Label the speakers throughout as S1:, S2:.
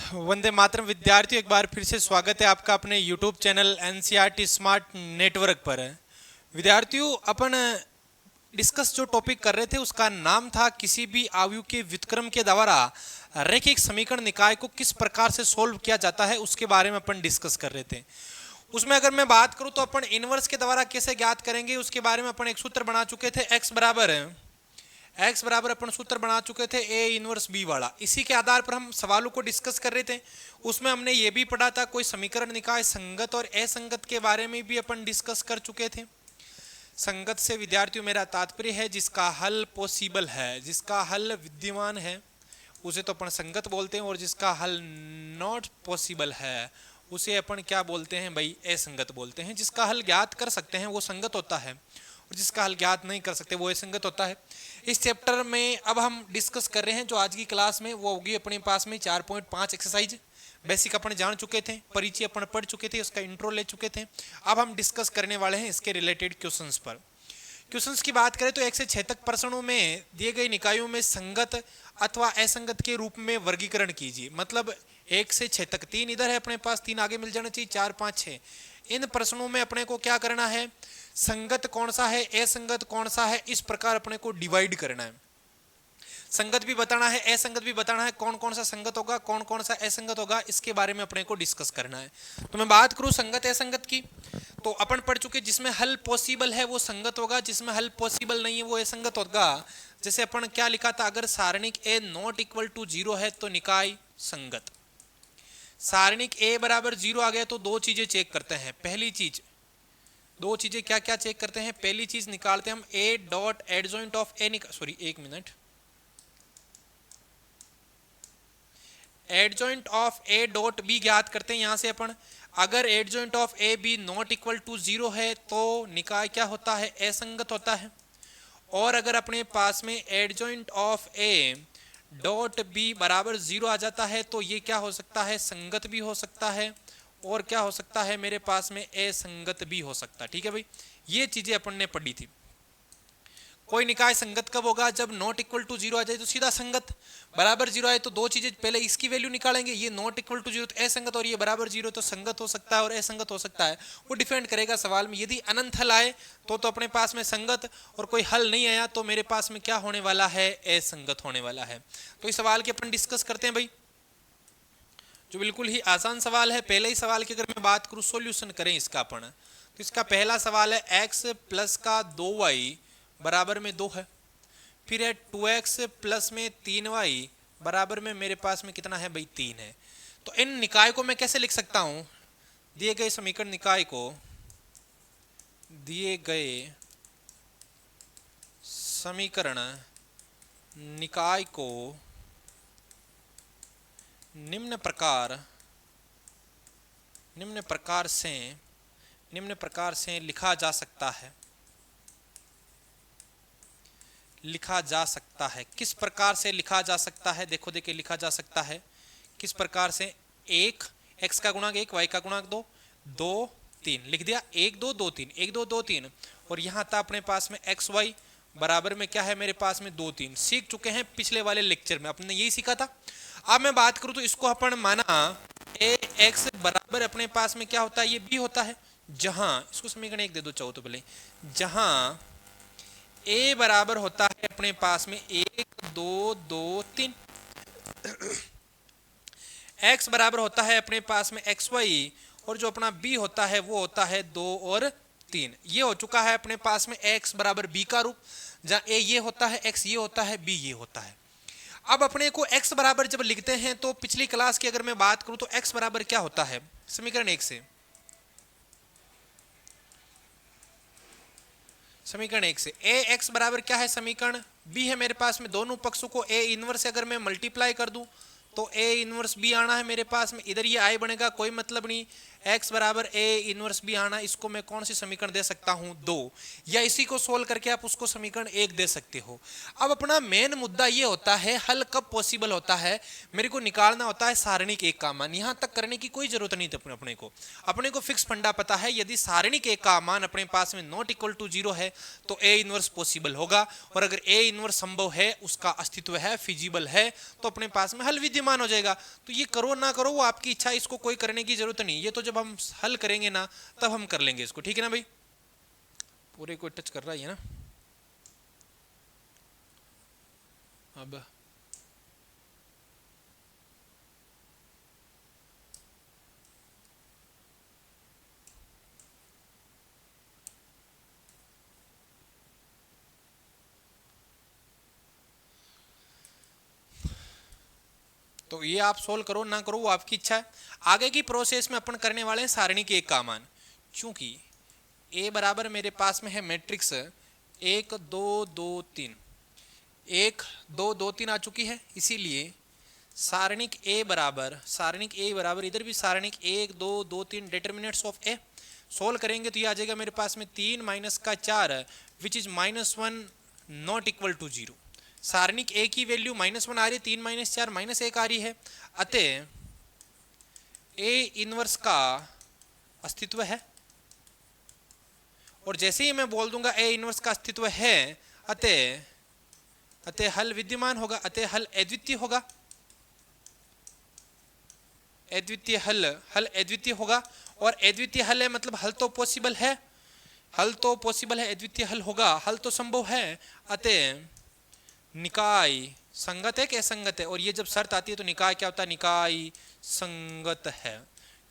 S1: वंदे मातरम विद्यार्थियों, एक बार फिर से स्वागत है आपका अपने YouTube channel NCERT smart network पर। विद्यार्थियों, अपन डिस्कस जो टॉपिक कर रहे थे उसका नाम था किसी भी आयु के व्युत्क्रम के द्वारा रैखिक समीकरण निकाय को किस प्रकार से सोल्व किया जाता है उसके बारे में अपन डिस्कस कर रहे थे। उसमें अगर मैं बात करूं तो अपन इनवर्स के द्वारा कैसे ज्ञात करेंगे उसके बारे में अपन एक सूत्र बना चुके थे। एक्स बराबर अपन सूत्र बना चुके थे ए इनवर्स बी वाला। इसी के आधार पर हम सवालों को डिस्कस कर रहे थे। उसमें हमने ये भी पढ़ा था कोई समीकरण निकाय संगत और असंगत के बारे में भी अपन डिस्कस कर चुके थे। संगत से विद्यार्थियों मेरा तात्पर्य है जिसका हल पॉसिबल है, जिसका हल विद्यमान है उसे तो अपन संगत बोलते हैं, और जिसका हल नॉट पॉसिबल है उसे अपन क्या बोलते हैं भाई, असंगत बोलते हैं। जिसका हल ज्ञात कर सकते हैं वो संगत होता है, और जिसका हल ज्ञात नहीं कर सकते वो असंगत होता है। इस चैप्टर में अब हम डिस्कस कर रहे हैं जो आज की क्लास में वो होगी अपने पास में 4.5 एक्सरसाइज। बेसिक अपन जान चुके थे, परिचय अपन पढ़ चुके थे, उसका इंट्रो ले चुके थे। अब हम डिस्कस करने वाले हैं इसके रिलेटेड क्वेश्चंस पर। क्वेश्चंस की बात करें तो 1 से 6 तक प्रश्नों में दिए गए निकायों में संगत अथवा असंगत के रूप में वर्गीकरण कीजिए। मतलब 1 से 6 तक, 3 इधर है अपने पास, 3 आगे मिल जाना चाहिए, 4 5 6। इन प्रश्नों में अपने को क्या करना है, संगत कौन सा है, असंगत कौन सा है, इस प्रकार अपने को डिवाइड करना है। संगत भी बताना है, असंगत भी बताना है, कौन कौन सा संगत होगा, कौन कौन सा असंगत होगा, इसके बारे में अपने को डिस्कस करना है। तो मैं बात करूं संगत असंगत की, तो अपन पढ़ चुके जिसमें हल पॉसिबल है वो संगत होगा, जिसमें हल पॉसिबल नहीं है वो असंगत होगा। जैसे अपन क्या लिखा था, अगर सारणिक ए नॉट इक्वल टू 0 है तो निकाय संगत। सारणिक ए बराबर 0 आ गया तो दो चीजें चेक करते हैं। पहली चीज, दो चीजें क्या क्या चेक करते हैं, पहली चीज निकालते हैं हम A dot adjoint of A sorry एक मिनट, adjoint of A dot B ज्ञात करते हैं। यहां से अपन अगर adjoint of A B not equal to 0 है तो निकाय क्या होता है, असंगत होता है। और अगर अपने पास में adjoint of A dot B बराबर 0 आ जाता है तो ये क्या हो सकता है, संगत भी हो सकता है, और क्या हो सकता है मेरे पास में असंगत भी हो सकता है। ठीक है भाई, ये चीजें अपन ने पढ़ी थी। कोई निकाय संगत कब होगा, जब नॉट इक्वल टू 0 आ जाए तो सीधा संगत, बराबर 0 आए तो दो चीजें, पहले इसकी वैल्यू निकालेंगे, ये नॉट इक्वल टू 0 तो असंगत, और ये बराबर 0 तो संगत हो सकता है और असंगत हो सकता है। वो डिपेंड करेगा सवाल में। यदि अनंत हल आए तो अपने पास में संगत, और कोई हल नहीं आया तो मेरे पास में क्या होने वाला है, असंगत होने वाला है। तो इस सवाल के अपन डिस्कस करते हैं भाई, जो बिल्कुल ही आसान सवाल है। पहले ही सवाल की अगर मैं बात करूं, सॉल्यूशन करें इसका अपन, तो इसका पहला सवाल है x प्लस का 2y बराबर में 2 है। फिर है 2x प्लस में 3y बराबर में मेरे पास में कितना है भाई, 3 है। तो इन निकाय को मैं कैसे लिख सकता हूं, दिए गए समीकरण निकाय को, दिए गए समीकरण निकाय को निम्न प्रकार से लिखा जा सकता है। किस प्रकार से लिखा जा सकता है, देखो देखिए लिखा जा सकता है किस प्रकार से। 1 x का गुणांक 1, y का गुणांक 2, 2 3 लिख दिया, 1 2 2 3, 1 2 2 3। और यहां था अपने पास में एक्स वाई बराबर में क्या है मेरे पास में 2 3। सीख चुके हैं, पिछले वाले लेक्चर में अपने यही सीखा था। अब मैं बात करूं तो इसको अपन माना ए एक्स बराबर अपने पास में क्या होता है, ये बी होता है। जहां इसको समीकरण 1 दे दो चाहो तो पहले, जहां ए बराबर होता है अपने पास में 1 2 2 3, एक्स बराबर होता है अपने पास में एक्स वाई, और जो अपना बी होता है वो होता है 2 और 3। ये हो चुका है अपने पास में एक्स बराबर बी का रूप, जहां ए ये होता है, एक्स ये होता है, बी ये होता है। अब अपने को x बराबर जब लिखते हैं तो पिछली क्लास की अगर मैं बात करूं तो x बराबर क्या होता है, समीकरण 1 से, समीकरण 1 से ए एक्स बराबर क्या है, समीकरण बी है मेरे पास में। दोनों पक्षों को ए इनवर्स से अगर मैं मल्टीप्लाई कर दूं तो ए इनवर्स बी आना है मेरे पास में। इधर ये आई बनेगा, कोई मतलब नहीं, x बराबर a इनवर्स बी आना, इसको मैं कौन सी समीकरण दे सकता हूं 2, या इसी को सोल्व करके आप उसको समीकरण 1 दे सकते हो। अब अपना मेन मुद्दा ये होता है हल कब पॉसिबल होता है, मेरे को निकालना होता है सारणिक एक का मान। यहां तक करने की कोई जरूरत नहीं थी अपने को फिक्स फंडा पता है, यदि सारणिक एक का मान अपने पास में नॉट इक्वल टू 0 है तो ए इनवर्स पॉसिबल होगा, और अगर ए इनवर्स संभव है, उसका अस्तित्व है, फिजिबल है, तो अपने पास में हल विद्यमान हो जाएगा। तो ये करो ना करो वो आपकी इच्छा, इसको कोई करने की जरूरत नहीं, ये तो जब हम हल करेंगे ना तब हम कर लेंगे इसको, ठीक है ना भाई। पूरे को टच कर रहा है ना। अब तो ये आप सोल्व करो ना करो वो आपकी इच्छा है। आगे की प्रोसेस में अपन करने वाले हैं सारणिक एक का मान। चूंकि a बराबर मेरे पास में है मैट्रिक्स 1 2 2 3, 1 2 2 3 आ चुकी है, इसीलिए सारणिक a बराबर इधर भी सारणिक 1 2 2 3 डिटर्मिनेंट्स ऑफ a सोल्व करेंगे तो ये आ जाएगा मेरे पास में 3 माइनस का 4 which is -1 not equal to 0। सारणिक a की वैल्यू -1 आ रही है, 3 माइनस 4 -1 आ रही है, अतः a इनवर्स का अस्तित्व है। और जैसे ही मैं बोल दूंगा a इनवर्स का अस्तित्व है, अतः हल विद्यमान होगा, अतः हल अद्वितीय होगा। हल अद्वितीय होगा, और अद्वितीय हल है मतलब हल तो पॉसिबल है, अद्वितीय हल होगा, हल तो संभव है, अतः निकाय संगत है कि असंगत है। और ये जब शर्त आती है तो निकाय क्या होता है, निकाय संगत है।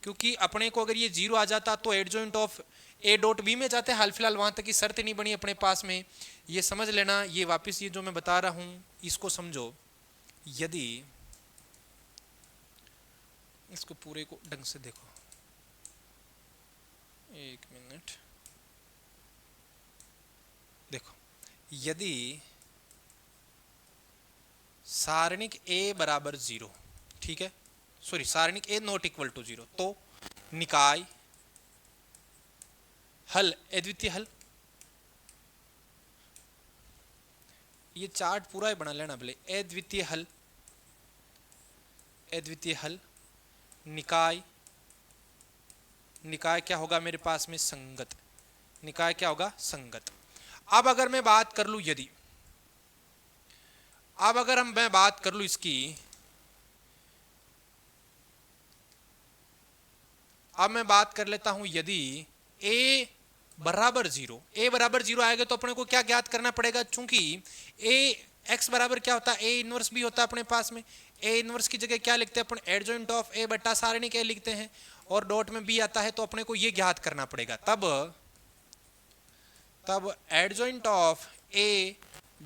S1: क्योंकि अपने को अगर ये 0 आ जाता तो adjoint of a dot b में जाते, हाल फिलहाल वहां तक की शर्त नहीं बनी अपने पास में, ये समझ लेना। ये वापस ये जो मैं बता रहा हूं इसको समझो। यदि इसको पूरे को ढंग से देखो, एक मिनट देखो, यदि सारणिक a बराबर 0, ठीक है, सॉरी सारणिक a नॉट इक्वल टू 0, तो निकाय हल अद्वितीय हल। ये चार्ट पूरा ही बना लेना भले, अद्वितीय हल निकाय क्या होगा मेरे पास में, संगत। निकाय क्या होगा, संगत। अब अगर मैं बात कर लूं यदि, मैं बात कर लूं इसकी, अब मैं बात कर लेता हूं यदि a बराबर 0 आएगा तो अपने को क्या ज्ञात करना पड़ेगा, चूंकि x बराबर क्या होता है, a इनवर्स भी होता है अपने पास में। a इनवर्स की जगह क्या लिखते हैं अपन, एडजॉइंट ऑफ a बटा सारणिक a लिखते हैं, और डॉट में b आता है, तो अपने को ये ज्ञात करना पड़ेगा। तब adjoint of a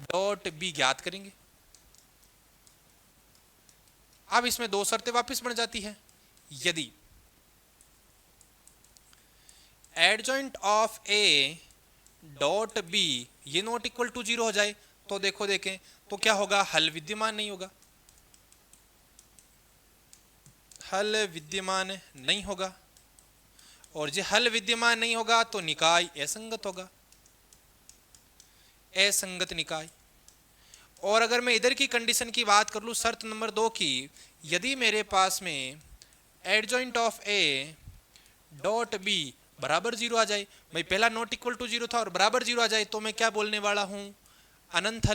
S1: dot b ज्ञात करेंगे। अब इसमें दो शर्तें वापस बन जाती है। यदि adjoint of a dot b ये नॉट इक्वल टू 0 हो जाए तो देखें तो क्या होगा, हल विद्यमान नहीं होगा, और जो हल विद्यमान नहीं होगा तो निकाय असंगत होगा, असंगत निकाय। और अगर मैं इधर की कंडीशन की बात कर लूं, शर्त नंबर 2 की, यदि मेरे पास में adjoint of a dot b बराबर 0 आ जाए, भाई पहला नॉट इक्वल टू 0 था और बराबर 0 आ जाए, तो मैं क्या बोलने वाला हूं, अनंत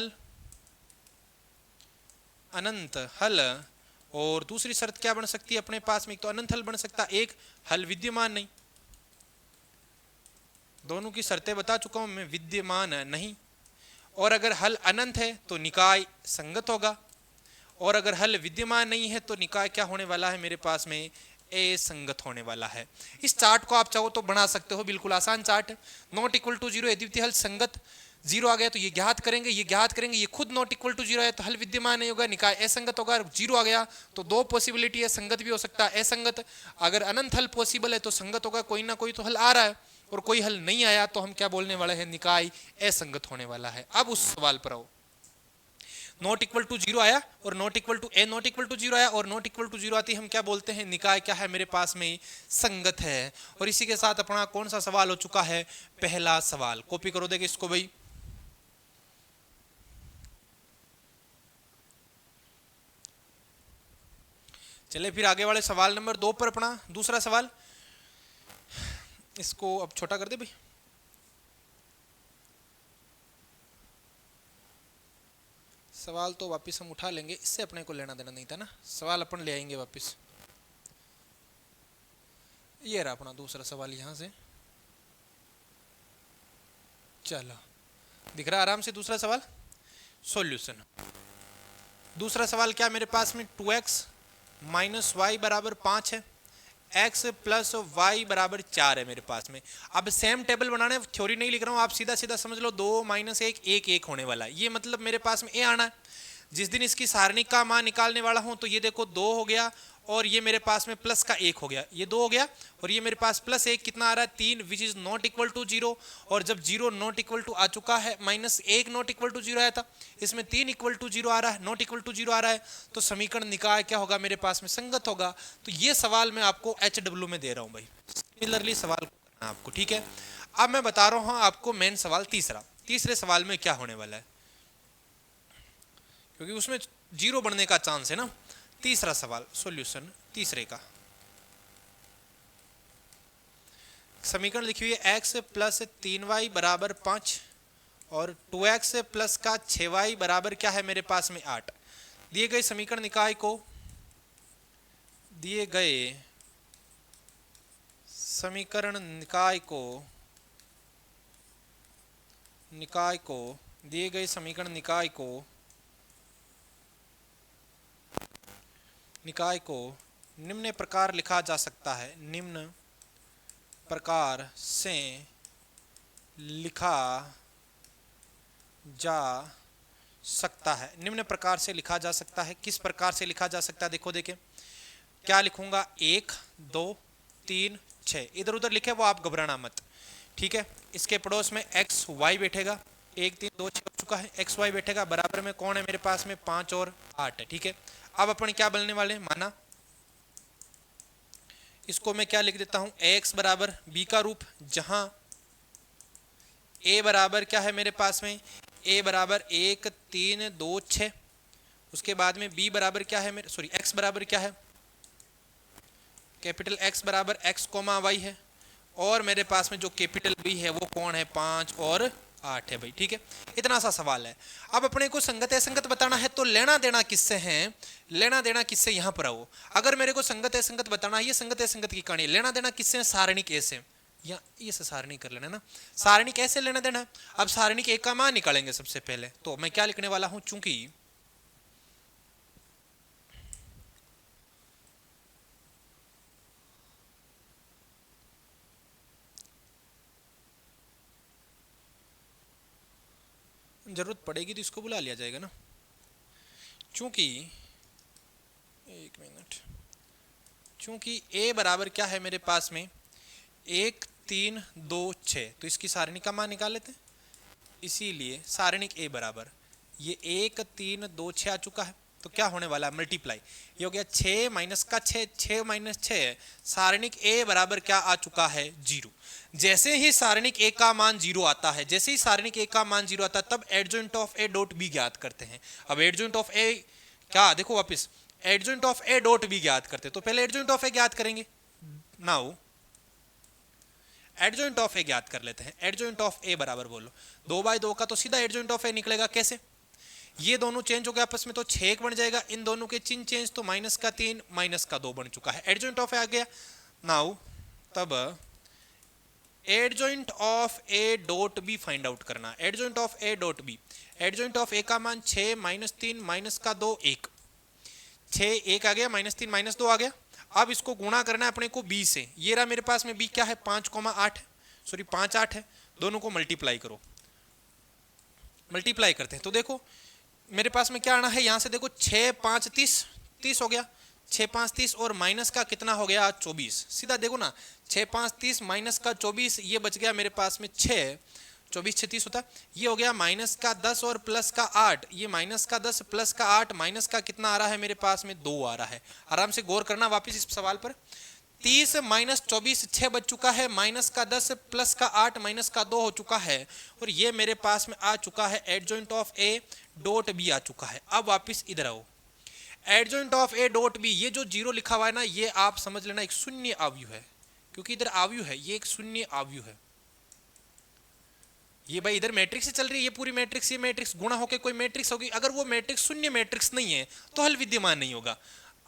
S1: हल। और दूसरी शर्त क्या बन सकती है अपने पास में, एक तो अनंत हल बन सकता, एक हल विद्यमान नहीं। दोनों की शर्तें बता चुका हूं मैं, विद्यमान नहीं। और अगर हल अनंत है तो निकाय संगत होगा, और अगर हल विद्यमान नहीं है तो निकाय क्या होने वाला है मेरे पास में, असंगत होने वाला है। इस चार्ट को आप चाहो तो बना सकते हो, बिल्कुल आसान चार्ट। नॉट इक्वल टू 0 अद्वितीय हल संगत, 0 आ गया तो ये ज्ञात करेंगे, ये खुद नॉट इक्वल टू 0 है तो हल विद्यमान नहीं होगा, निकाय असंगत होगा। 0 आ गया तो दो पॉसिबिलिटी है, संगत भी हो सकता है, असंगत। अगर अनंत हल पॉसिबल है तो संगत होगा, कोई ना कोई तो हल आ रहा है, और कोई हल नहीं आया तो हम क्या बोलने वाले हैं, निकाय असंगत होने वाला है। अब उस सवाल पर आओ। नॉट इक्वल टू जीरो आया और not equal to a not equal to zero आया और नॉट इक्वल टू जीरो आती हम क्या बोलते हैं, निकाय क्या है मेरे पास में, संगत है। और इसी के साथ अपना कौन सा सवाल हो चुका है, पहला सवाल। कॉपी करो देखे इसको भाई। चले फिर आगे वाले सवाल नंबर 2 पर अपना दूसरा सवाल। इसको अब छोटा कर दे भाई। सवाल तो वापस हम उठा लेंगे, इससे अपने को लेना देना नहीं था ना, सवाल अपन ले आएंगे वापस। ये रहा अपना दूसरा सवाल यहां से, चलो दिख रहा आराम से दूसरा सवाल। सॉल्यूशन दूसरा सवाल क्या मेरे पास में, 2x माइनस वाई बराबर 5 है, x प्लस वाई बराबर 4 है मेरे पास में। अब सेम टेबल बनाने, थ्योरी नहीं लिख रहा हूँ, आप सीधा सीधा समझ लो 2 माइनस 1 1 1 होने वाला है। ये मतलब मेरे पास में ए आना है। जिस दिन इसकी सारणी का मान निकालने वाला हूं तो ये देखो 2 हो गया और ये मेरे पास में प्लस का 1 हो गया, ये 2 हो गया और ये मेरे पास प्लस 1 कितना आ रहा है, 3, which is not equal to 0। और जब 0 नॉट इक्वल टू आ चुका है, माइनस 1 नॉट इक्वल टू 0 आया था, इसमें 3 इक्वल टू 0 आ रहा है, नॉट इक्वल टू 0 आ रहा है, तो समीकरण निकाय क्या होगा मेरे पास में, संगत होगा। तो ये सवाल मैं आपको HW में दे रहा हूं भाई, सिमिलरली सवाल करना आपको, ठीक है। अब मैं बता रहा हूं आपको मेन सवाल तीसरे सवाल में क्या होने वाला है, क्योंकि उसमें 0 बनने का चांस है ना। तीसरा सवाल सॉल्यूशन तीसरे का, समीकरण लिखी हुई है x प्लस 3y बराबर 5 और 2x प्लस का 6y बराबर क्या है मेरे पास में 8। दिए गए समीकरण निकाय को, दिए गए समीकरण निकाय को दिए गए समीकरण निकाय को निम्न प्रकार लिखा जा सकता है, निम्न प्रकार से लिखा जा सकता है। निम्न प्रकार से लिखा जा सकता है, किस प्रकार से लिखा जा सकता है, देखो देखें क्या लिखूंगा, 1 2 3 6, इधर उधर लिखे वो आप घबराना मत, ठीक है। इसके पड़ोस में एक्स वाई बैठेगा, 1 3 2 6 हो चुका है, एक्स वाई बैठेगा, बराबर में कौन है मेरे पास में, 5 और 8 है, ठीक है। अब अपन क्या बनने वाले, माना इसको मैं क्या लिख देता हूं, ax बराबर b का रूप, जहां a बराबर क्या है मेरे पास में, a बराबर 1 3 2 6, उसके बाद में b बराबर क्या है मेरे, सॉरी x बराबर क्या है, कैपिटल X बराबर x कोमा y है, और मेरे पास में जो कैपिटल B है वो कौन है, 5 और 8 है भाई, ठीक है। इतना सा सवाल है। अब अपने को संगत असंगत बताना है, तो लेना देना किससे है, लेना देना किससे, यहां पर आओ। अगर मेरे को संगत असंगत बताना है, ये संगत असंगत की कहानी, लेना देना किससे है, सारणिक ए से, या ये से सारणिक कर लेना ना, सारणिक कैसे लेना देना है। अब सारणिक ए का मान निकालेंगे सबसे पहले, तो मैं क्या लिखने वाला हूं, चूंकि जरूरत पड़ेगी तो इसको बुला लिया जाएगा ना, चूंकि एक मिनट, चूंकि a बराबर क्या है मेरे पास में, 1 3 2 6, तो इसकी सारणी का मान निकाल लेते हैं। इसीलिए सारणिक a बराबर ये 1 3 2 6 आ चुका है, तो क्या होने वाला है, मल्टीप्लाई, ये हो गया 6 माइनस का 6, 6 माइनस 6 है, सारणिक a बराबर क्या आ चुका है, 0। जैसे ही सारणिक a का मान 0 आता है, जैसे ही सारणिक a का मान 0 आता है, तब adjoint of a dot b ज्ञात करते हैं। अब एडजॉइंट ऑफ a क्या, देखो वापस adjoint of a dot b ज्ञात करते हैं, तो पहले एडजॉइंट ऑफ a ज्ञात करेंगे, नाउ एडजॉइंट ऑफ a ज्ञात कर लेते हैं। एडजॉइंट ऑफ a बराबर बोलो 2 बाय 2 का, तो सीधा एडजॉइंट ऑफ a निकलेगा, कैसे, ये दोनों चेंज हो गए आपस में तो 6 बन जाएगा, इन दोनों के चिन्ह चेंज, तो माइनस का 3 माइनस का 2 बन चुका है, एडजॉइंट ऑफ a आ गया। नाउ तब adjoint of a dot b find out करना, adjoint of a dot b, adjoint of a का मान 6 माइनस 3 माइनस का 2 1, 6 1 आ गया, माइनस 3 माइनस 2 आ गया। अब इसको गुणा करना है अपने को b से, ये रहा मेरे पास में b क्या है, 5,8 है, सॉरी 5 8 है, दोनों को मल्टीप्लाई करो, मल्टीप्लाई करते हैं तो देखो मेरे पास में क्या आना है, यहां से देखो 6 5 30 30 हो गया, 6 5 30 और माइनस का कितना हो गया 24, सीधा देखो ना 6 5 30 माइनस का 24, ये बच गया मेरे पास में 6, 24 36 होता है। ये हो गया माइनस का 10 और प्लस का 8, ये माइनस का 10 प्लस का 8 माइनस का कितना आ रहा है मेरे पास में 2 आ रहा है। आराम से गौर करना वापस इस सवाल पर। 30 माइनस 24 6 बच चुका है, माइनस का 10 प्लस का 8 माइनस का 2 हो चुका है, और ये मेरे पास में आ चुका है adjoint of A dot B आ चुका है। अब वापस इधर आओ, adjoint of A dot B, ये जो जीरो लिखा हुआ है ना, ये आप समझ लेना एक शून्य आव्यूह है, क्योंकि इधर आव्यूह है, ये एक शून्य आव्यूह है। ये भाई इधर मैट्रिक्स से चल रही है, ये पूरी मैट्रिक्स, ये मैट्रिक्स गुणा होकर कोई मैट्रिक्स होगी। अगर वो मैट्रिक्स शून्य मैट्रिक्स नहीं है तो हल विद्यमान नहीं होगा।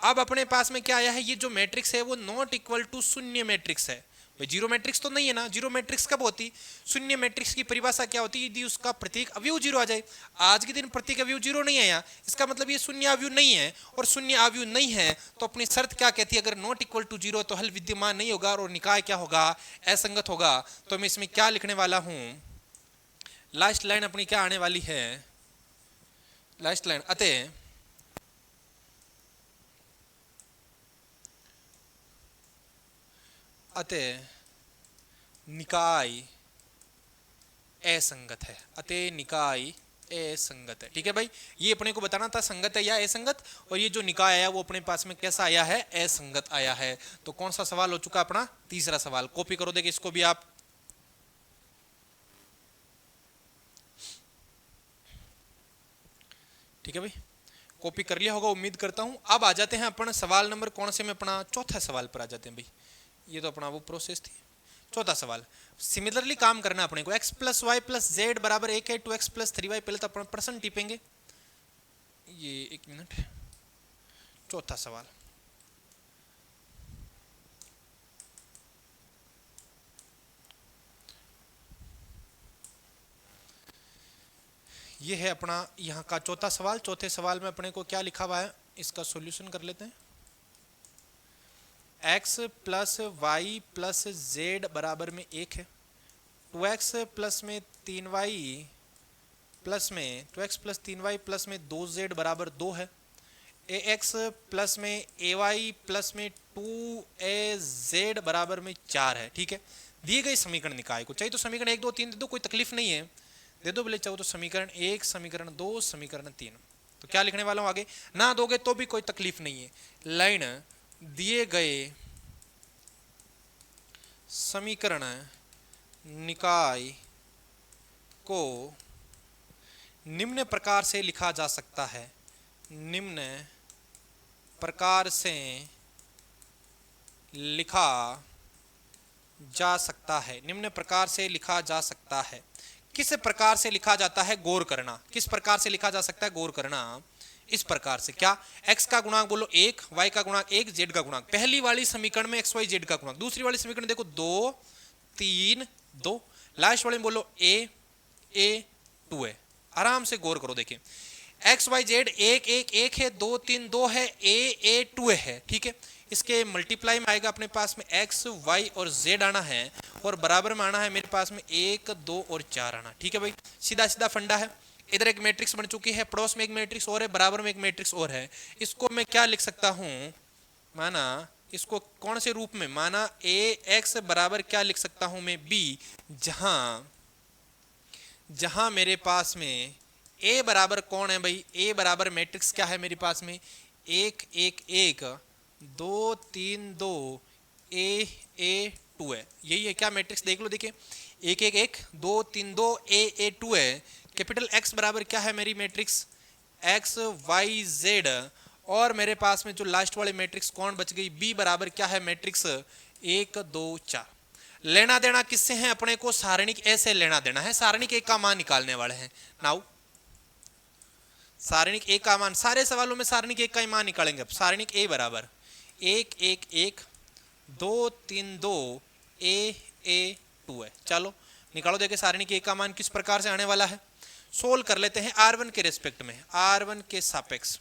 S1: अब अपने पास में क्या आया है, ये जो मैट्रिक्स है वो नॉट इक्वल टू शून्य मैट्रिक्स है। भाई जीरो मैट्रिक्स तो नहीं है ना, जीरो मैट्रिक्स कब होती, शून्य मैट्रिक्स की परिभाषा क्या होती है, यदि उसका प्रत्येक अवयव जीरो आ जाए। आज के दिन प्रत्येक अवयव जीरो नहीं आया, इसका मतलब ये शून्य अवयव नहीं है, और शून्य अवयव नहीं है तो अपनी शर्त क्या कहती है, अगर नॉट इक्वल टू जीरो तो हल विद्यमान नहीं होगा और निकाय क्या होगा, असंगत होगा। तो मैं इसमें क्या लिखने वाला हूं, लास्ट लाइन अपनी क्या आने वाली है, लास्ट लाइन, अतः निकाय असंगत है, अतः निकाय असंगत है। ठीक है भाई, ये अपने को बताना था संगत है या असंगत, और ये जो निकाय आया वो अपने पास में कैसा आया है, असंगत आया है। तो कौन सा सवाल हो चुका अपना, तीसरा सवाल। कॉपी करो, देखिए इसको भी आप। ठीक है भाई, कॉपी कर लिया होगा उम्मीद करता हूं। अब आ जाते हैं अपन सवाल नंबर कौन से में, अपना चौथा सवाल पर आ जाते हैं भाई। ये तो अपना वो प्रोसेस थी। चौथा सवाल सिमिलरली काम करना अपने को, x plus y plus z बराबर 1 है, 2x प्लस 3y, पहले तो अपन प्रश्न टिपेंगे। ये एक मिनट, चौथा सवाल, ये है अपना यहाँ का चौथा सवाल। चौथे सवाल में अपने को क्या लिखा हुआ है, इसका सॉल्यूशन कर लेते हैं। x plus y plus z बराबर में 1 है, 2x प्लस में 3y प्लस में 2x प्लस 3y प्लस में 2z बराबर 2 है, ax प्लस में ay प्लस में 2az बराबर में 4 है। ठीक है, दिए गए समीकरण निकाय को, चाहिए तो समीकरण 1 2 3 दे दो, कोई तकलीफ नहीं है, दे दो बोले चाहो तो समीकरण 1 समीकरण 2 समीकरण 3। तो क्या लिखने वाला हूं आगे, ना दोगे तो भी कोई तकलीफ नहीं है। लाइन दिए गए समीकरण निकाय को निम्न प्रकार से लिखा जा सकता है, निम्न प्रकार से लिखा जा सकता है, निम्न प्रकार से लिखा जा सकता है। किस प्रकार से लिखा जाता है, गौर करना, किस प्रकार से लिखा जा सकता है, गौर करना। इस प्रकार से, क्या, x का गुणांक बोलो 1, y का गुणांक 1, z का गुणांक, पहली वाली समीकरण में x y z का गुणांक, दूसरी वाली समीकरण देखो 2 3 2, लास्ट वाले में बोलो a 2 है। आराम से गौर करो, देखिए x y z 1 1 1 है, 2 3 2 है, a 2 है। ठीक है, इसके मल्टीप्लाई में आएगा अपने पास में x y और z आना है, और बराबर में आना है मेरे पास में 1 2 और 4 आना। ठीक है भाई, सीधा सीधा फंडा है। इधर एक मैट्रिक्स बन चुकी है, पड़ोस में एक मैट्रिक्स और है, बराबर में एक मैट्रिक्स और है। इसको मैं क्या लिख सकता हूं, माना इसको कौन से रूप में, माना ax बराबर क्या लिख सकता हूं मैं, b, जहां मेरे पास में a बराबर कौन है भाई, a बराबर मैट्रिक्स क्या है मेरे पास में, 1 1 1 2 3 2 a 2 है। यही है क्या मैट्रिक्स, देख लो, देखिए 1 1 1 2 3 2 a 2 है। कैपिटल X बराबर क्या है मेरी मैट्रिक्स, x y z, और मेरे पास में जो लास्ट वाली मैट्रिक्स कौन बच गई, b बराबर क्या है मैट्रिक्स 1 2 4। लेना देना किससे है अपने को, सारणिक ए से लेना देना है, सारणिक ए का मान निकालने वाले हैं। नाउ सारणिक ए का मान, सारे सवालों में सारणिक ए का ही मान निकालेंगे। अब सारणिक ए बराबर 1 1 1 2 3 2 a 2 है। चलो निकालो, देखे सारणिक ए का मान किस प्रकार से आने वाला है। सोल्व कर लेते हैं r1 के रेस्पेक्ट में, r1 के सापेक्ष,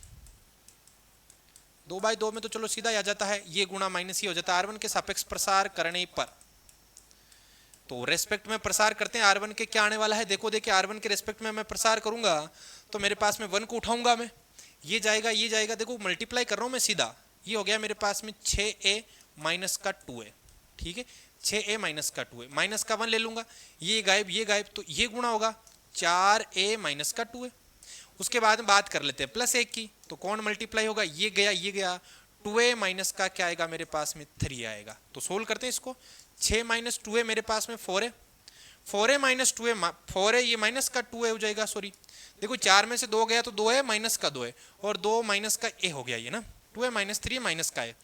S1: 2 बाई 2 में तो चलो सीधा आ जाता है, ये गुणा माइनस ही हो जाता है। r1 के सापेक्ष प्रसार करने पर, तो रेस्पेक्ट में प्रसार करते हैं, r1 के क्या आने वाला है, देखो देखिए r1 के रेस्पेक्ट में मैं प्रसार करूंगा तो मेरे पास में 1 को उठाऊंगा मैं, ये जाएगा, देखो मल्टीप्लाई कर रहा हूं मैं सीधा, ये हो गया मेरे पास में 6a माइनस का 2a। ठीक है, 6a माइनस का 2a, माइनस का 1 ले लूंगा, ये गायब, तो ये गुणा होगा 4a माइनस का 2a। उसके बाद में बात कर लेते हैं प्लस 1 की, तो कौन मल्टीप्लाई होगा, ये गया 2a माइनस का क्या आएगा मेरे पास में 3 आएगा। तो सोल्व करते हैं इसको, 6 माइनस 2a मेरे पास में 4a, 4a minus 2a 4a, ये माइनस का 2a हो जाएगा, सॉरी देखो 4 में से 2 गया तो 2 है माइनस का 2 है, और 2 माइनस का a हो गया ये ना, 2a माइनस 3 माइनस का है,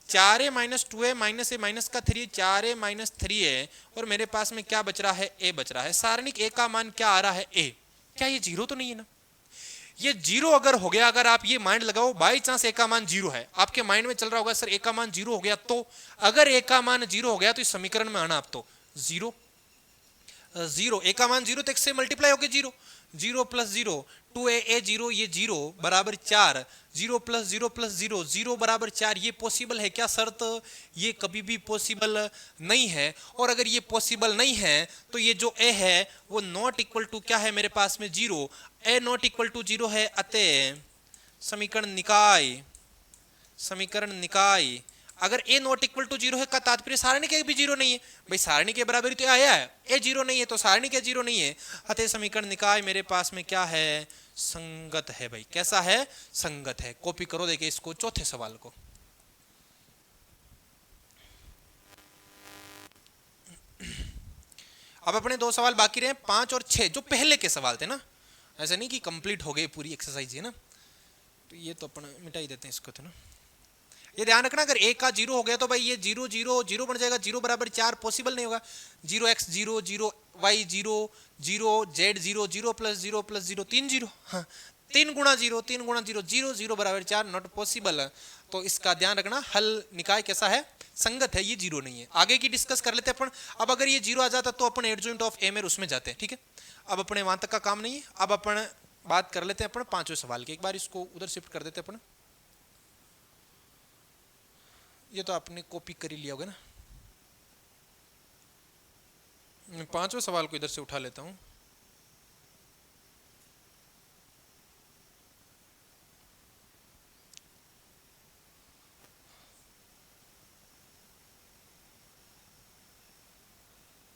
S1: 4a minus 2a minus a minus का 3, 4a माइनस 3 है, और मेरे पास में क्या बच रहा है, a बच रहा है। सारणिक a का मान क्या आ रहा है, a। क्या ये जीरो तो नहीं है ना, ये जीरो अगर हो गया, अगर आप ये माइंड लगाओ बाई चांस ए का मान जीरो है, आपके माइंड में चल रहा होगा सर ए का मान जीरो हो गया, तो अगर ए का मान जीरो हो गया तो इस समीकरण में आना आप तो जीरो, ए का मान जीरो तो एक से मल्टीप्लाई होकर जीरो, 0 प्लस 0 2a जीरो, ये जीरो बराबर 4, 0 प्लस 0 प्लस 0, 0 बराबर 4। ये पॉसिबल है क्या शर्त, ये कभी भी पॉसिबल नहीं है। और अगर ये पॉसिबल नहीं है तो ये जो a है वो नॉट इक्वल टू क्या है मेरे पास में 0, a नॉट इक्वल टू 0 है, अतः समीकरण निकाय अगर a नॉट इक्वल टू 0 है का तात्पर्य सारणी के भी 0 नहीं है, भाई सारणी के बराबर तो आया है, a 0 नहीं है तो सारणी के 0 नहीं है, अतः समीकरण निकाय मेरे पास में क्या है, संगत है। भाई कैसा है, संगत है। कॉपी करो देखिए इसको, चौथे सवाल को। अब अपने 2 सवाल बाकी रहे, 5 और 6 जो पहले के सवाल थे ना, ऐसा नहीं कि कंप्लीट हो गई पूरी एक्सरसाइज है ना, तो ये तो अपन मिटा ही देते हैं इसको तो ना। ये ध्यान रखना अगर a का 0 हो गया तो भाई ये 0 0 0 बन जाएगा, 0 बराबर 4 पॉसिबल नहीं होगा, 0x 0 0 y 0 0 z 0 0 plus 0 plus 0 3 0, हाँ 3 गुणा 0 0 0 बराबर 4 नॉट पॉसिबल। तो इसका ध्यान रखना, हल निकाय कैसा है, संगत है, ये 0 नहीं है। आगे की डिस्कस कर लेते हैं अपन। अब अगर ये 0 आ जाता तो अपन एडजॉइंट ऑफ a में उसमें जाते हैं, ठीक है। अब अपने वहां तक का काम नहीं है। अब अपन बात कर लेते हैं अपन 5वें सवाल की। एक बार इसको उधर शिफ्ट कर देते हैं अपन, ये तो आपने कॉपी कर ही लिया होगा ना। मैं 5वें सवाल को इधर से उठा लेता हूं।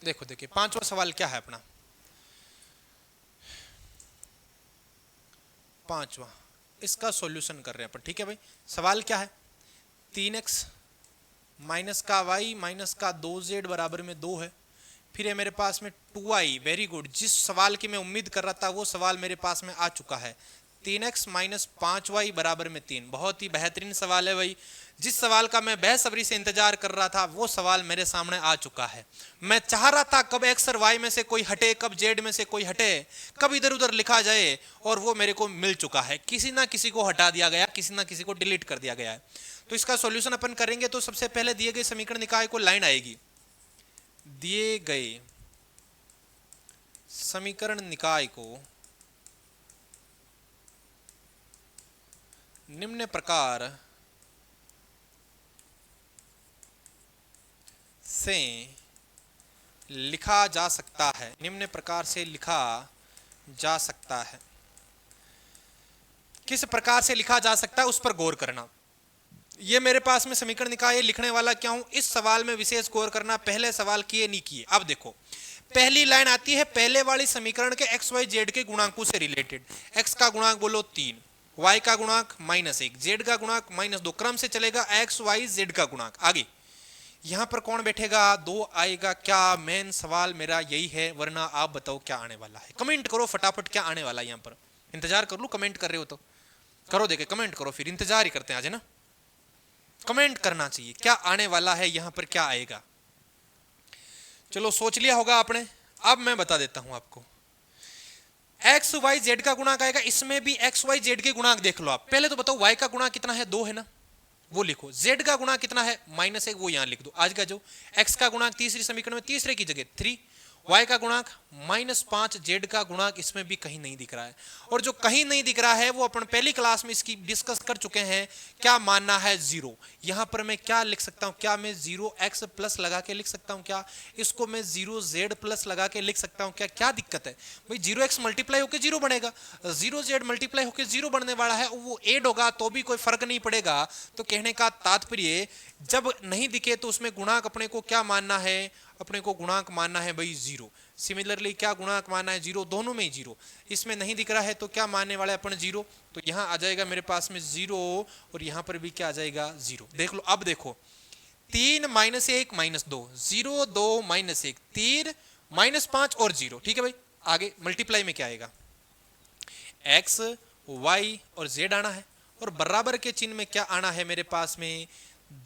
S1: देखो देखिए 5वां सवाल क्या है अपना, 5वां, इसका सॉल्यूशन कर रहे हैं अपन, ठीक है भाई। सवाल क्या है, 3x माइनस का y माइनस का 2z बराबर में 2 है। फिर है मेरे पास में 2i, वेरी गुड, जिस सवाल की मैं उम्मीद कर रहा था वो सवाल मेरे पास में आ चुका है। 3x माइनस 5y बराबर में 3, बहुत ही बेहतरीन सवाल है भाई। जिस सवाल का मैं बेसब्री से इंतजार कर रहा था वो सवाल मेरे सामने आ चुका है। मैं चाह रहा था कब x और y में से कोई हटे, कब z में से कोई हटे, कब इधर उधर लिखा जाए, और वो मेरे को मिल चुका है। किसी ना किसी को हटा दिया गया, किसी ना किसी को डिलीट कर दिया गया है। तो इसका सॉल्यूशन अपन करेंगे तो सबसे पहले दिए गए समीकरण निकाय को लाइन आएगी, दिए गए समीकरण निकाय को निम्न प्रकार से लिखा जा सकता है, निम्न प्रकार से लिखा जा सकता है। किस प्रकार से लिखा जा सकता है उस पर गौर करना। ये मेरे पास में समीकरण निकाय, लिखने वाला क्या हूं, इस सवाल में विशेष गौर करना। पहले सवाल किए नहीं किए। अब देखो पहली लाइन आती है पहले वाली समीकरण के एक्स वाई जेड के गुणांकों से रिलेटेड। एक्स का गुणांक बोलो 3, वाई का गुणांक -1, जेड का गुणांक -2, क्रम से चलेगा एक्स वाई जेड का गुणांक। आगे यहां पर कौन बैठेगा, 2 आएगा। क्या मेन सवाल मेरा यही है, वरना आप बताओ क्या आने वाला है। कमेंट करो फटाफट क्या आने वाला है। यहां पर इंतजार कर लूं, कमेंट कर रहे हो तो करो, देखे कमेंट करो, फिर इंतजार ही करते हैं आज, है ना। कमेंट करना चाहिए क्या आने वाला है, यहां पर क्या आएगा। चलो सोच लिया होगा आपने, अब मैं बता देता हूं आपको। एक्स वाई जेड का गुणांक आएगा, इसमें भी एक्स वाई जेड के गुणांक देख लो आप। पहले तो बताओ वाई का गुणांक कितना है, 2 है ना, वो लिखो। जेड का गुणांक कितना है, -1, वो यहां लिख दो। आज का जो एक्स का गुणांक तीसरी समीकरण में तीसरे की जगह 3, y का गुणांक -5, z का गुणांक इसमें भी कहीं नहीं दिख रहा है। और जो कहीं नहीं दिख रहा है वो अपन पहली क्लास में इसकी डिस्कस कर चुके हैं, क्या मानना है 0। यहां पर मैं क्या लिख सकता हूं, क्या मैं 0x प्लस लगा के लिख सकता हूं, क्या इसको मैं 0z प्लस लगा के लिख सकता हूं, क्या क्या दिक्कत है भाई। 0x मल्टीप्लाई होकर 0 बनेगा, 0z मल्टीप्लाई होकर 0 बनने वाला है, वो ऐड होगा तो भी कोई फर्क नहीं पड़ेगा। तो कहने का तात्पर्य जब नहीं दिखे तो उसमें गुणांक अपने को क्या मानना है, अपने को गुणांक मानना है भाई 0। सिमिलरली क्या गुणांक मानना है 0, दोनों में ही 0। इसमें नहीं दिख रहा है तो क्या मानने वाला है अपन 0, तो यहां आ जाएगा मेरे पास में 0 और यहां पर भी क्या आ जाएगा 0। देख लो, अब देखो 3 -1 -2, 0 2 -1 3 -5 और 0, ठीक है भाई। आगे मल्टीप्लाई में क्या आएगा, x y और z आना है, और बराबर के चिन्ह में क्या आना है मेरे पास में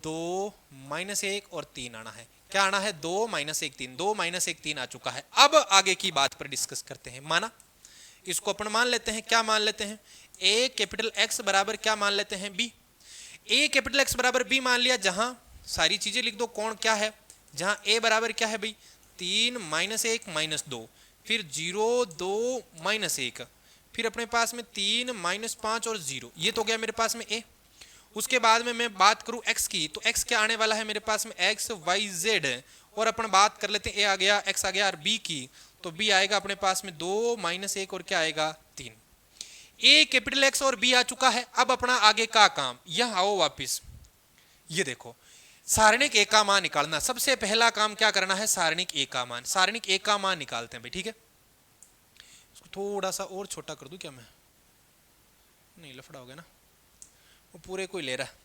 S1: 2 -1 और 3 आना है। क्या आना है 2 -1 3, 2 -1 3 आ चुका है। अब आगे की बात पर डिस्कस करते हैं। माना, इसको अपन मान लेते हैं, क्या मान लेते हैं, a कैपिटल X बराबर क्या मान लेते हैं b। a कैपिटल X बराबर b मान लिया, जहां सारी चीजें लिख दो, कौन क्या है, जहां a बराबर क्या है भाई 3 -1 -2, फिर 0 2 -1, फिर अपने पास में 3 -5 और 0, ये तो गया मेरे पास में a। उसके बाद में मैं बात करूं x की, तो x क्या आने वाला है मेरे पास में x y z, और अपन बात कर लेते हैं a आ गया, x आ गया, और b की, तो b आएगा अपने पास में 2 -1 और क्या आएगा 3। a कैपिटल X और b आ चुका है। अब अपना आगे का काम, यह आओ वापिस, ये देखो सारणिक a का मान निकालना। सबसे पहला काम क्या करना है, सारणिक a का मान, सारणिक a का मान निकालते हैं भाई, ठीक है। इसको थोड़ा सा और छोटा कर दूं क्या मैं, नहीं लफड़ा हो गया ना, वो पूरे कोई ले रहा है।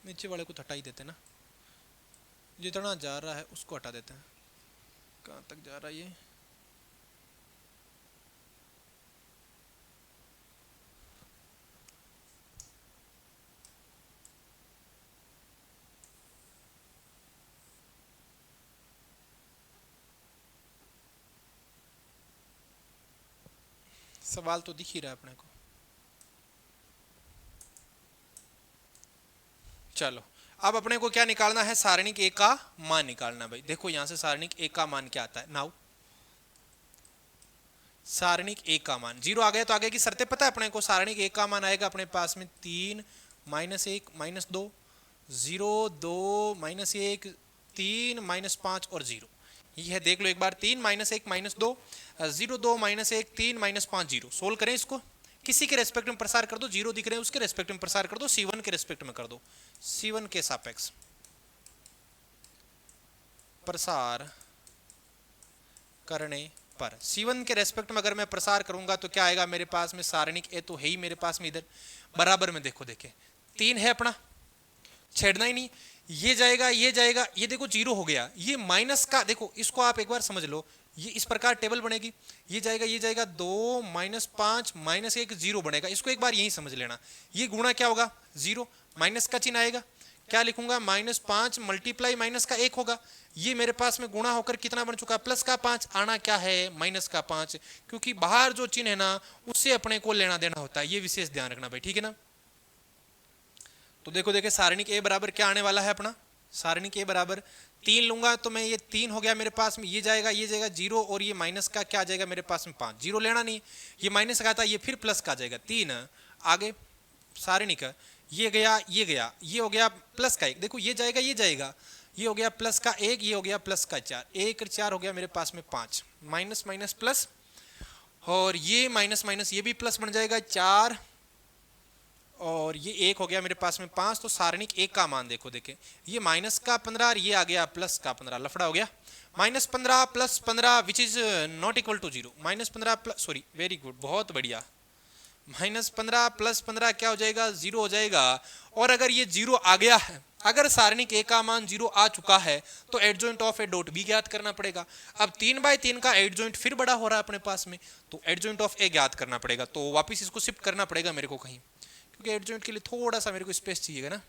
S1: नीचे वाले को हटा ही देते ना, जितना जा रहा है उसको हटा देते हैं। कहाँ तक जा रहा है ये, सवाल तो दिख ही रहा है अपने को। चलो, अब अपने को क्या निकालना है, सारणिक a का मान निकालना भाई। देखो यहां से सारणिक a का मान क्या आता है, नाउ सारणिक a का मान 0 आ गया, तो आगे की शर्तें पता है अपने को। सारणिक a का मान आएगा अपने पास में 3 -1 -2, 0 2 -1 3 -5 और 0। ये है, देख लो एक बार, 3 -1 -2, 0 2 -1 3 -5 0। सोल्व करें इसको, किसी के रेस्पेक्ट में प्रसार कर दो, 0 दिख रहे हैं उसके रेस्पेक्ट में प्रसार कर दो, C1 के रेस्पेक्ट में कर दो, C1 के सापेक्ष प्रसार करने पर C1 के रेस्पेक्ट में अगर मैं प्रसार करूंगा तो क्या आएगा मेरे पास में, सारणिक A तो है ही मेरे पास में इधर बराबर में, देखो देखे 3 है अपना, छेड़ना ही नहीं, ये जाएगा ये जाएगा, ये देखो 0 हो गया, ये माइनस का, देखो इसको आप एक बार समझ लो, ये इस प्रकार टेबल बनेगी, ये जाएगा ये जाएगा, 2 -5 -1 0 बनेगा। इसको एक बार यही समझ लेना, ये गुणा क्या होगा 0, माइनस का चिन्ह आएगा, क्या लिखूंगा -5 मल्टीप्लाई माइनस का 1 होगा, ये मेरे पास में गुणा होकर कितना बन चुका है, प्लस का 5, आना क्या है माइनस का 5, क्योंकि बाहर जो चिन्ह है ना उससे अपने को लेना देना होता है, ये विशेष ध्यान रखना भाई, ठीक है ना। तो देखो देखे सारणिक a बराबर क्या आने वाला है अपना, सारणिक a बराबर 3 लूंगा तो मैं, ये 3 हो गया मेरे पास में, ये जाएगा 0, और ये माइनस का क्या आ जाएगा मेरे पास में 5, 0 लेना नहीं, ये माइनस का था, ये फिर प्लस का आ जाएगा 3, आगे सारणिक ये गया ये गया, ये हो गया प्लस का 1, देखो ये जाएगा ये जाएगा, ये हो गया प्लस का 1, ये हो गया प्लस का 4, 1 4 हो गया मेरे पास में 5, माइनस माइनस प्लस, और ये माइनस माइनस ये भी प्लस बन जाएगा 4, और ये 1 हो गया मेरे पास में 5। तो सारणिक 1 का मान देखो देखे, ये माइनस का 15 और ये आ गया प्लस का 15, लफड़ा हो गया, -15 + 15 which is not equal to 0, -15 plus, sorry very good बहुत बढ़िया, -15 + 15 क्या हो जाएगा 0 हो जाएगा। और अगर ये 0 आ गया है, अगर सारणिक a का मान 0 आ चुका है तो adjoint of A dot B ज्ञात करना पड़ेगा। अब 3/3 का एडजॉइंट फिर बड़ा हो रहा है अपने पास में, तो एडजॉइंट ऑफ ए ज्ञात करना पड़ेगा, तो वापिस इसको शिफ्ट करना पड़ेगा मेरे को कहीं, क्योंकि एडजॉइंट के लिए थोड़ा सा मेरे को स्पेस चाहिएगा ना,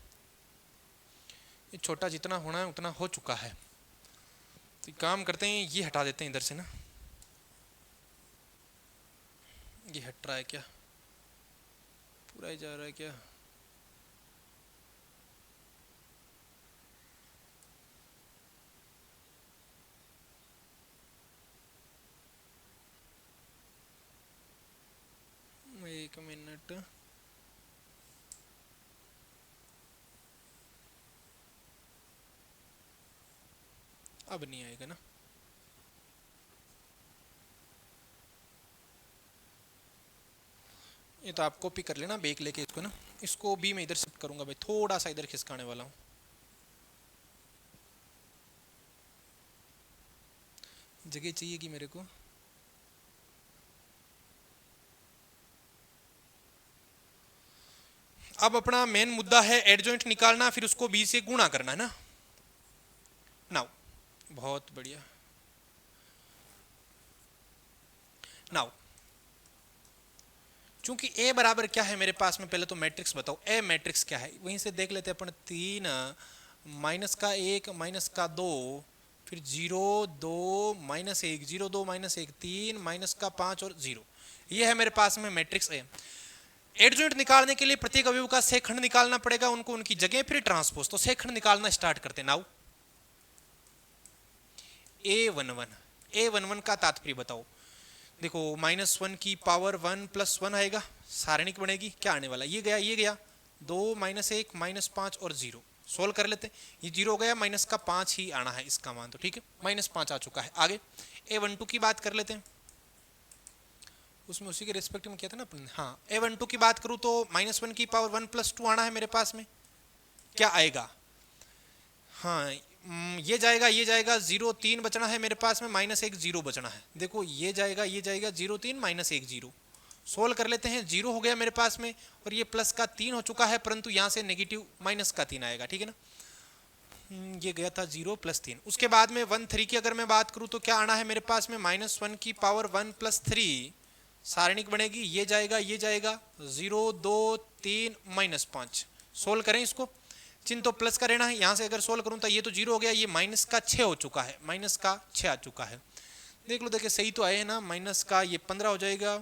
S1: ये छोटा जितना होना है उतना हो चुका है। तो काम करते हैं, ये हटा देते हैं इधर से ना, ये हट रहा है क्या, पूरा ही जा रहा है क्या? एक मिनट, अब नहीं आएगा ना? ये तो आप कॉपी कर लेना बेक लेके इसको ना, इसको भी मैं इधर शिफ्ट करूंगा भाई, थोड़ा सा इधर खिसकाने वाला हूँ। जगह चाहिए कि मेरे को, अब अपना मेन मुद्दा है एडजॉइंट निकालना, फिर उसको बी से गुणा करना है ना। नाउ बहुत बढ़िया, नाउ चूंकि ए बराबर क्या है मेरे पास में, पहले तो मैट्रिक्स बताओ, ए मैट्रिक्स क्या है वहीं से देख लेते हैं अपन। 3 माइनस का 1 माइनस का 2, फिर 0 2 माइनस 1 0 2 माइनस 1 3 माइनस का 5 और 0, ये है मेरे पास में मैट्रिक्स ए। एडजॉइंट निकालने के लिए प्रत्येक अवयव का सेखंड निकालना पड़ेगा, उनको उनकी जगह, फिर ट्रांसपोज। तो सेखंड निकालना स्टार्ट करते नाउ। A11 का तात्पर्य बताओ। देखो -1 की पावर 1 + 1 आएगा, सारणिक बनेगी, क्या आने वाला, ये गया ये गया, 2 -1 -5 और 0। सोल्व कर लेते हैं, ये 0 हो गया, माइनस का 5 ही आना है इसका मान, तो ठीक है -5 आ चुका है। आगे A12 की बात कर लेते हैं, उसमें उसी के रिस्पेक्ट में किया था ना अपन। हाँ A12 की बात करूँ तो -1 की पावर 1 + 2 आना है मेरे पास में, क्या आएगा, हाँ ये जाएगा ये जाएगा, 0 3 बचना है मेरे पास में, -1 0 बचना है। देखो ये जाएगा 0 3 -1 0। सोल्व कर लेते हैं, 0 हो गया मेरे पास में, और ये प्लस का 3 हो चुका है, परंतु यहाँ से नेगेटिव माइनस का 3 आएगा, ठीक है ना। ये गया था 0 + 3। उसके बाद में 1 3 की अगर मैं बात करूँ तो क्या आना है मेरे पास में, -1 की पावर 1 + 3 सारणिक बनेगी, ये जाएगा ये जाएगा, 0 2 3 -5। सोल्व करें इसको, चिन्ह तो प्लस का रहना है, यहाँ से अगर सोल्व करूँ तो ये तो 0 हो गया, ये माइनस का 6 हो चुका है, माइनस का 6 आ चुका है। देख लो, देखिए सही तो आए हैं ना, माइनस का ये 15 हो जाएगा,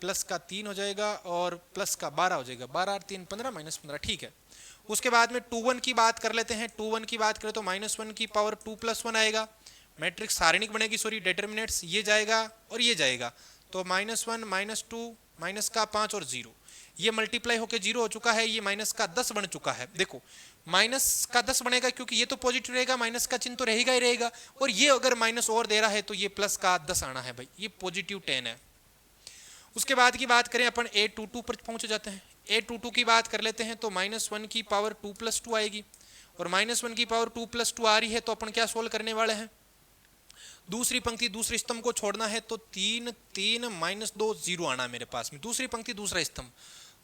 S1: प्लस का 3 हो जाएगा, और प्लस का 12 हो जाएगा, 12 और 3 15 -15, ठीक है। उसके बाद में 21 की बात कर लेते हैं। 21 की बात करें तो -1 की पावर 2 + 1 आएगा, मैट्रिक्स सारणिक बनेगी, सॉरी डिटर्मिनेंट्स, ये जाएगा और ये जाएगा, तो -1 -2 माइनस का 5 और 0, ये मल्टीप्लाई होकर 0 हो चुका है, ये माइनस का 10 बन चुका है। देखो माइनस का 10 बनेगा क्योंकि ये तो पॉजिटिव रहेगा, माइनस का चिन्ह तो रहेगा ही रहेगा, और ये अगर माइनस और दे रहा है तो ये प्लस का 10 आना है भाई, ये पॉजिटिव 10 है। उसके बाद की बात करें अपन A22 पर पहुंच जाते हैं। A22 की बात कर लेते हैं तो -1 की पावर 2 + 2 आएगी, और -1 की पावर 2 + 2 आ रही है, तो अपन क्या सोल्व करने वाले हैं, दूसरी पंक्ति दूसरे स्तंभ को छोड़ना है, तो 3 3 -2 0 आना है मेरे पास में। दूसरी पंक्ति दूसरा स्तंभ,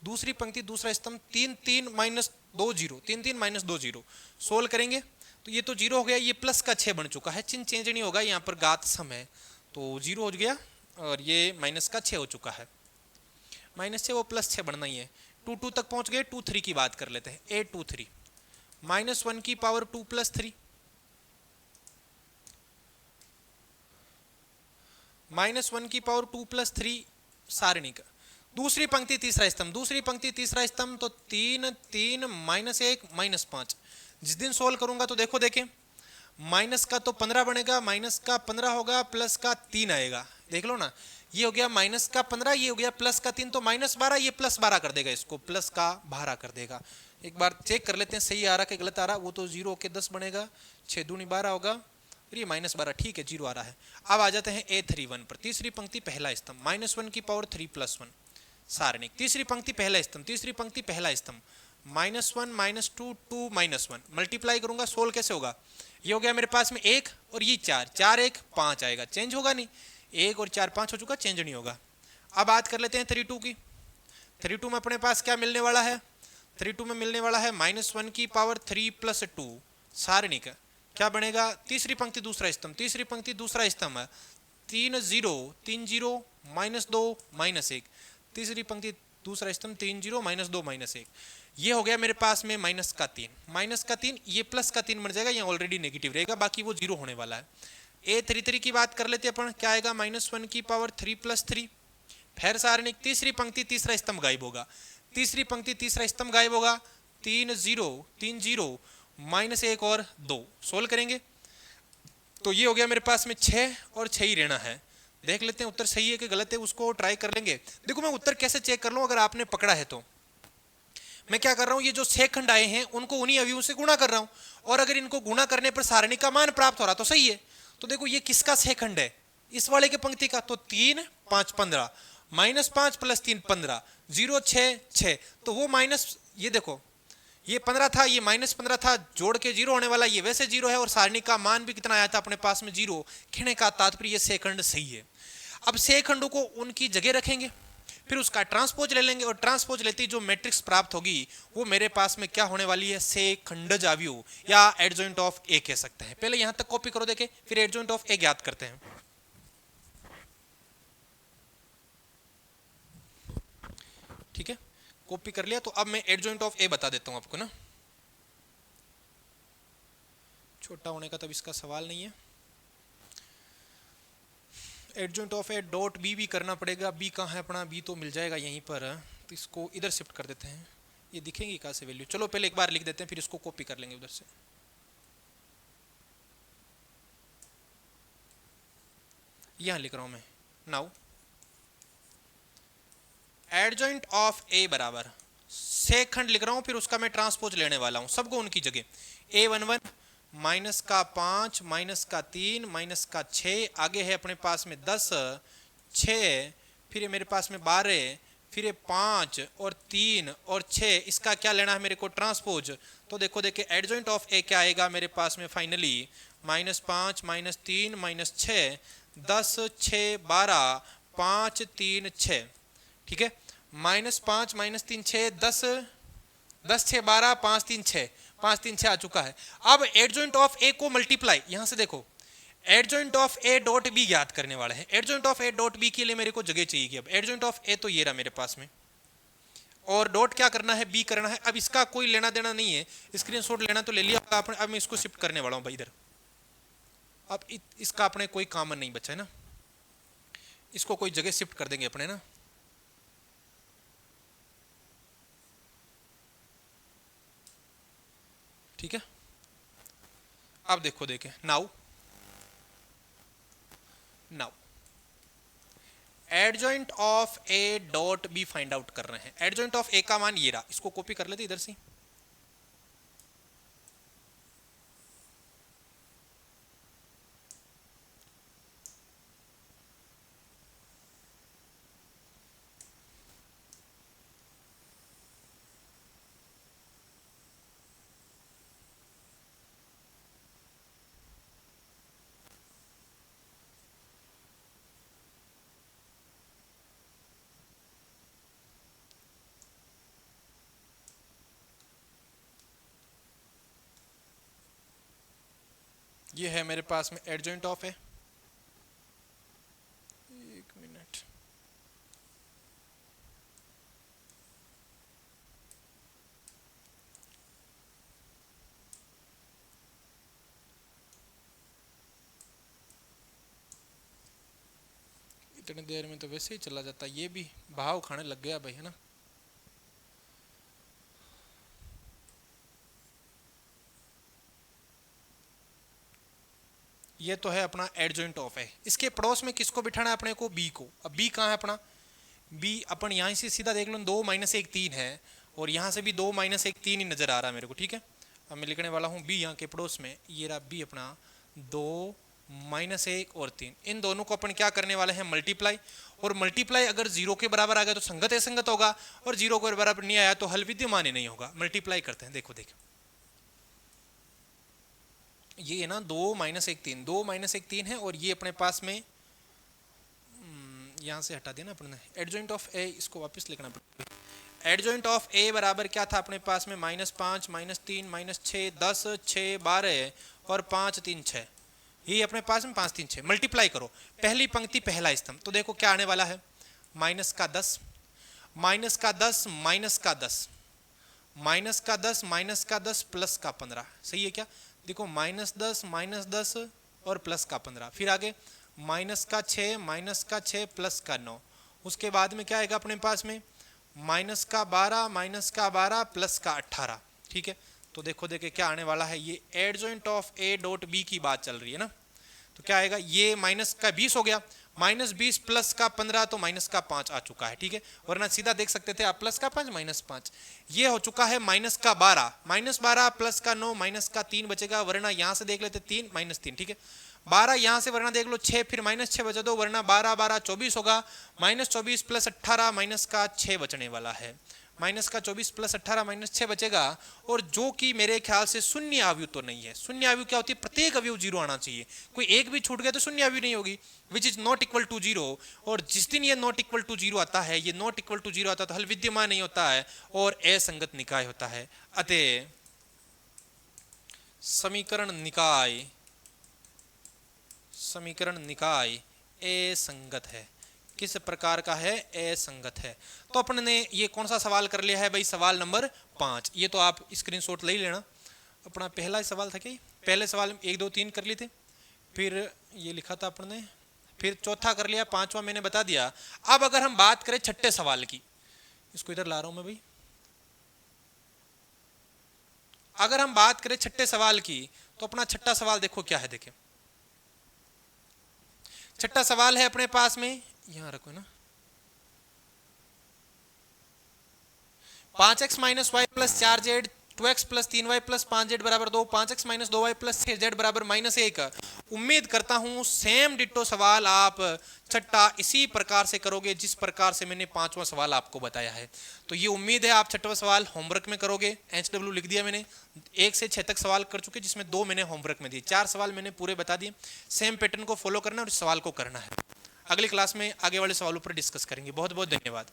S1: दूसरी पंक्ति दूसरा स्तंभ, 3 3 -2 0 3 3 -2 0। सोल्व करेंगे तो ये तो 0 हो गया, ये प्लस का 6 बन चुका है, चिन्ह चेंज नहीं होगा, यहाँ पर घात सम है, तो 0 हो गया, और ये माइनस का 6 हो चुका है, -6 वो +6 बढ़ना ही है। 2 2 तक पहुंच गए। 2 3 की बात कर लेते हैं। A23 -1 की पावर 2 + 3, -1 की पावर 2 + 3 सारणिक, दूसरी पंक्ति तीसरा स्तंभ, दूसरी पंक्ति तीसरा स्तंभ, तो 3 3 -1 -5। जिस दिन सोल्व करूंगा तो देखो देखें, माइनस का तो 15 बनेगा, माइनस का 15 होगा, प्लस का 3 आएगा, देख लो ना, ये हो गया माइनस का 15, ये हो गया प्लस का 3, तो -12, ये +12 कर देगा, इसको प्लस का 12 कर देगा। एक बार चेक कर लेते हैं सही आ रहा कि गलत आ रहा, वो तो 0 के 10 बनेगा, 6 दूनी 12 होगा, और ये -12, ठीक है 0 आ रहा है। अब आ जाते हैं A31 पर, तीसरी पंक्ति पहला स्तंभ, -1 की पावर 3 + 1 सारणिक, तीसरी पंक्ति पहला स्तंभ, तीसरी पंक्ति पहला स्तंभ, -1 -2 2 -1, मल्टीप्लाई करूंगा, सोल्व कैसे होगा, ये हो गया मेरे पास में 1 और ये 4 4 1 5 आएगा, चेंज होगा नहीं, 1 और 4 5 हो चुका, चेंज नहीं होगा। अब बात कर लेते हैं 32 की। 32 में अपने पास क्या मिलने वाला है, 32 में मिलने वाला है -1 की पावर 3 + 2 सारणिक, क्या बनेगा, तीसरी पंक्ति दूसरा स्तंभ, तीसरी पंक्ति दूसरा स्तंभ, 3 0 3 0 -2 -1, तीसरी पंक्ति दूसरा स्तंभ, 3 0 -2 -1, ये हो गया मेरे पास में -3, ये प्लस का 3 बन जाएगा, ये ऑलरेडी नेगेटिव रहेगा, बाकी वो 0 होने वाला है। A33 की बात कर लेते हैं अपन, क्या आएगा, -1 की पावर 3 + 3, फिर सारणिक, तीसरी पंक्ति तीसरा स्तंभ गायब होगा, तीसरी पंक्ति तीसरा स्तंभ गायब होगा, 3 0 3 0 माइनस 1 और 2, सोल्व करेंगे तो ये हो गया मेरे पास में 6 और 6 ही रहना है। देख लेते हैं उत्तर सही है कि गलत है, उसको ट्राई कर लेंगे। देखो मैं उत्तर कैसे चेक कर लूं अगर आपने पकड़ा है तो, मैं क्या कर रहा हूं, ये जो 6 खंड आए हैं उनको उन्हीं अवयवों से गुणा कर रहा हूं, और अगर इनको गुणा करने पर सारणी का मान प्राप्त हो रहा तो सही है। तो देखो ये किसका 6 खंड है, इस वाले के पंक्ति का, तो 3 5 15 माइनस 5 प्लस 3 15 0 6 6, तो वो माइनस, ये देखो ये 15 था, ये माइनस 15 था, जोड़ के 0 होने वाला, ये वैसे 0 है, और सारणी का मान भी कितना आया था अपने पास में 0, कहने का तात्पर्य ये 6 खंड सही है। अब 6 खंडों को उनकी जगह रखेंगे, फिर उसका ट्रांसपोज ले लेंगे, और ट्रांसपोज लेते ही जो मैट्रिक्स प्राप्त होगी वो मेरे पास में क्या होने वाली है, 6 खंडज अवयव या एडजॉइंट ऑफ ए कह सकते हैं। पहले यहां तक कॉपी करो, देखे फिर एडजॉइंट ऑफ ए ज्ञात करते हैं। ठीक है, कॉपी कर लिया, तो अब मैं एडजॉइंट ऑफ ए बता देता हूं आपको ना, छोटा होने का तब इसका सवाल नहीं है। Adjoint of A dot B भी करना पड़ेगा, बी कहाँ है अपना, बी तो मिल जाएगा यहीं पर, तो इसको इधर शिफ्ट कर देते हैं, ये दिखेंगी कहाँ से वैल्यू, चलो पहले एक बार लिख देते हैं फिर इसको कॉपी कर लेंगे उधर से। यहां लिख रहा हूं मैं, नाउ एडजॉइंट ऑफ ए बराबर 6 खंड लिख रहा हूं, फिर उसका मैं ट्रांसपोज लेने वाला हूं, सबको उनकी जगह, A11 माइनस का 5 माइनस का 3 माइनस का 6, आगे है अपने पास में 10 6, फिर ये मेरे पास में 12, फिर ये 5 और 3 और 6, इसका क्या लेना है मेरे को, ट्रांसपोज। तो देखो देखिए एडजॉइंट ऑफ ए क्या आएगा मेरे पास में फाइनली, माइनस 5 माइनस 3 माइनस 6 10 6 12 5 3 6, ठीक है, माइनस 5 माइनस 3 6 10 10 6 12 5 3 6 5 3 6 आ चुका है। अब एडजॉइंट ऑफ ए को मल्टीप्लाई, यहां से देखो adjoint of A dot B ज्ञात करने वाले हैं। Adjoint of A dot B के लिए मेरे को जगह चाहिए। अब एडजॉइंट ऑफ ए तो ये रहा मेरे पास में, और डॉट क्या करना है, बी करना है। अब इसका कोई लेना देना नहीं है, स्क्रीनशॉट लेना तो ले लिया आपने, अब मैं इसको शिफ्ट करने वाला हूं भाई इधर। अब इसका अपने कोई काम नहीं बचा है ना, इसको कोई जगह शिफ्ट कर देंगे अपने ना, ठीक है। अब देखो देखें, now adjoint of A dot B find out कर रहे हैं। एडजॉइंट ऑफ ए का मान ये रहा, इसको कॉपी कर लेते इधर से, ये है मेरे पास में एडजॉइंट ऑफ ए, एक मिनट, इतनी देर में तो वैसे ही चला जाता, ये भी भाव खाने लग गया भाई, है ना। ये तो है अपना एडजॉइंट ऑफ है। इसके पड़ोस में किसको बिठाना है अपने को, बी को। अब बी कहाँ है अपना, बी अपन यहाँ से सीधा देख लो, 2 माइनस 1 3 है, और यहाँ से भी 2 माइनस 1 3 ही नजर आ रहा है मेरे को, ठीक है। अब मैं लिखने वाला हूँ बी यहाँ के पड़ोस में, ये रहा बी अपना, 2 माइनस 1 और 3, इन दोनों को अपन क्या करने वाले हैं, मल्टीप्लाई। और मल्टीप्लाई अगर 0 के बराबर आ गया तो संगत है संगत होगा, और 0 के बराबर नहीं आया तो हल विद्यमान ही नहीं होगा। मल्टीप्लाई करते हैं, देखो देखो ये है ना, 2 माइनस 1 3, 2 माइनस 1 3 है, और ये अपने पास में यहाँ से हटा देना अपने, एडजॉइंट ऑफ ए इसको वापस लिखना पड़ेगा। एडजॉइंट ऑफ ए बराबर क्या था अपने पास में, माइनस 5 माइनस 3 माइनस 6 10 6 12 और 5 3 6, ये अपने पास में 5 3 6। मल्टीप्लाई करो, पहली पंक्ति पहला स्तंभ, तो देखो क्या आने वाला है, माइनस का 10 माइनस का 10 माइनस का 10 माइनस का 10 माइनस का 10 प्लस का 15, सही है क्या। देखो माइनस 10 और प्लस का 15, फिर आगे माइनस का 6 प्लस का 9, उसके बाद में क्या आएगा अपने पास में माइनस का 12 माइनस का 12 प्लस का 18, ठीक है। तो देखो देखे क्या आने वाला है, ये adjoint of A dot B की बात चल रही है ना, तो क्या आएगा, ये माइनस का 20 हो गया, माइनस 20 प्लस का 15 तो माइनस का 5 आ चुका है, ठीक है। वरना सीधा देख सकते थे आप प्लस का 5 माइनस 5, ये हो चुका है माइनस का 12, माइनस 12 प्लस का 9 माइनस का 3 बचेगा, वरना यहां से देख लेते 3 माइनस 3, ठीक है। 12 यहां से वरना देख लो 6, फिर माइनस 6 बचा दो, वरना 12 12 24 होगा, माइनस 24 प्लस 18 माइनस का 6 बचने वाला है, माइनस का 24 प्लस 18 माइनस 6 बचेगा। और जो कि मेरे ख्याल से शून्य अवयव तो नहीं है। शून्य अवयव क्या होती है, प्रत्येक अवयव 0 आना चाहिए, कोई एक भी छूट गया तो शून्य अवयव नहीं होगी, which is not equal to 0। और जिस दिन ये नॉट इक्वल टू 0 आता है, ये नॉट इक्वल टू 0 आता है तो हल विद्यमान नहीं होता है और असंगत निकाय होता है। अतः समीकरण निकाय असंगत है। किस प्रकार का है, असंगत है। तो अपन ने ये कौन सा सवाल कर लिया है भाई, सवाल नंबर 5। ये तो आप स्क्रीनशॉट ले ही लेना। अपना पहला सवाल था क्या, पहले सवाल 1 2 3 कर लिए थे, फिर ये लिखा था अपन ने, फिर चौथा कर लिया, पांचवा मैंने बता दिया। अब अगर हम बात करें छठे सवाल की, इसको इधर ला रहा हूं मैं भाई, अगर हम बात करें छठे सवाल की, तो अपना छठा सवाल देखो क्या है। देखें छठा सवाल है अपने पास में, यहां रखो ना, 5x minus y plus 4z 2x plus 3y plus 5z बराबर 2, 5x minus 2y plus 6z बराबर -1। उम्मीद करता हूं सेम डिट्टो सवाल आप छठा इसी प्रकार से करोगे जिस प्रकार से मैंने पांचवा सवाल आपको बताया है। तो ये उम्मीद है आप छठवा सवाल होमवर्क में करोगे। HW लिख दिया मैंने, 1 से 6 तक सवाल कर चुके, जिसमें 2 मैंने होमवर्क में दिए, 4 सवाल मैंने पूरे बता दिए। सेम पैटर्न को फॉलो करना और इस सवाल को करना है। अगली क्लास में आगे वाले सवालों पर डिस्कस करेंगे। बहुत बहुत धन्यवाद।